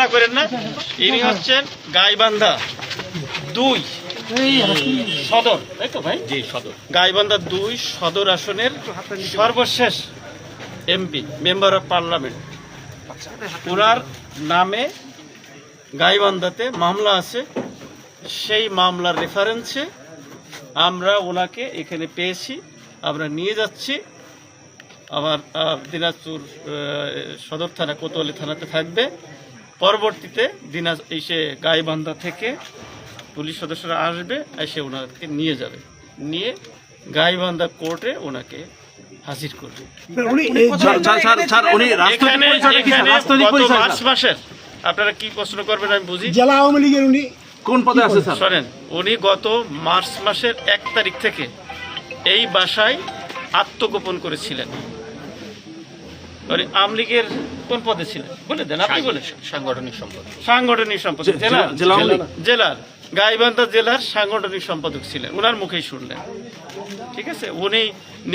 ঝামেলা করেন না। ইনি হচ্ছেন গাইবান্ধা 2 সদর, তাই তো ভাই? জি, সদর। গাইবান্ধা 2 সদর আসনের সর্বশেষ এমপি, মেম্বার অফ পার্লামেন্ট। ওনার নামে গাইবান্ধাতে মামলা আছে, সেই মামলার রেফারেন্সে আমরা ওনাকে এখানে পেয়েছি, আমরা নিয়ে যাচ্ছি। আমার দিনাজপুর সদর থানা, কোতোয়ালি থানাতে থাকবে। পরবর্তীতে এসে গাইবান্ধা থেকে পুলিশ সদস্যরা আসবে, এসে ওনাকে নিয়ে যাবে, নিয়ে গাইবান্ধা কোর্টে ওনাকে হাজির করবে। মার্চ মাসের, আপনারা কি প্রশ্ন করবেন আমি বুঝি। জেলা আওয়ামী লীগের উনি কোন পদে আছে স্যার? শোনেন, উনি গত মার্চ মাসের 1 তারিখ থেকে এই বাসায় আত্মগোপন করেছিলেন। আওয়ামী লীগের কোন পদে ছিলেন বলে দেন, আপনি বলেন। সাংগঠনিক সম্পাদক জেলার গাইবান্ধা জেলার সাংগঠনিক সম্পাদক ছিলেন, ওনার মুখেই শুনলেন। ঠিক আছে, উনি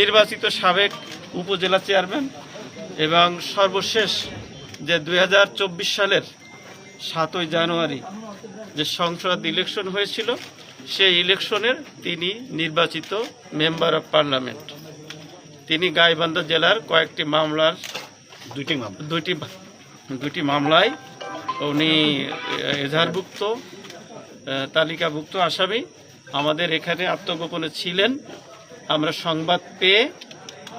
নির্বাচিত সাবেক উপজেলা চেয়ারম্যান এবং সর্বশেষ যে 2024 সালের 7ই জানুয়ারি যে সংসদ ইলেকশন হয়েছিল, সেই ইলেকশনের তিনি নির্বাচিত মেম্বার অফ পার্লামেন্ট। তিনি গাইবান্ধা জেলার কয়েকটি মামলার দুইটি মামলায় উনি এজাহারভুক্ত, তালিকাভুক্ত আসামি। আমাদের এখানে আত্মগোপনে ছিলেন, আমরা সংবাদ পেয়ে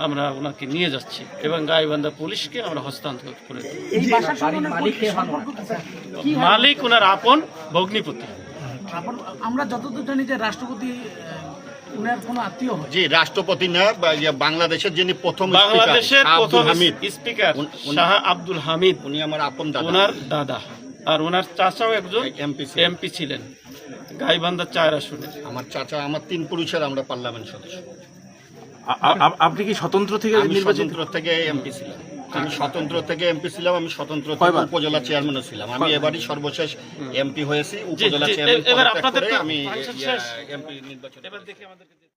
আমরা ওনাকে নিয়ে যাচ্ছি এবং গাইবান্ধা পুলিশকে আমরা হস্তান্তর করে দেব। মালিক ওনার আপন ভগ্নিপতি। আমরা যতদূর জানি যে রাষ্ট্রপতি উনার কোনো আত্মীয় হয়। জি, রাষ্ট্রপতি না, বাংলাদেশের যিনি প্রথম স্পিকার শাহ আব্দুল হামিদ, উনি আমার আপন দাদা, ওনার দাদা। আর ওনার চাচাও একজন এমপি ছিলেন গাইবান্ধা 4 আসনে। আমার চাচা, আমার 3 পুরুষের আমরা পার্লামেন্ট সদস্য। আপনি কি স্বতন্ত্র থেকে নির্বাচিত? স্বতন্ত্র থেকে এমপি ছিলাম। আমি স্বতন্ত্র থেকে এমপি ছিলাম, আমি স্বতন্ত্র থেকে উপজেলা চেয়ারম্যানও ছিলাম। আমি এবারই সর্বশেষ এমপি হয়েছি উপজেলা চেয়ারম্যান। এবার আপনাদের আমি এমপি নির্বাচন।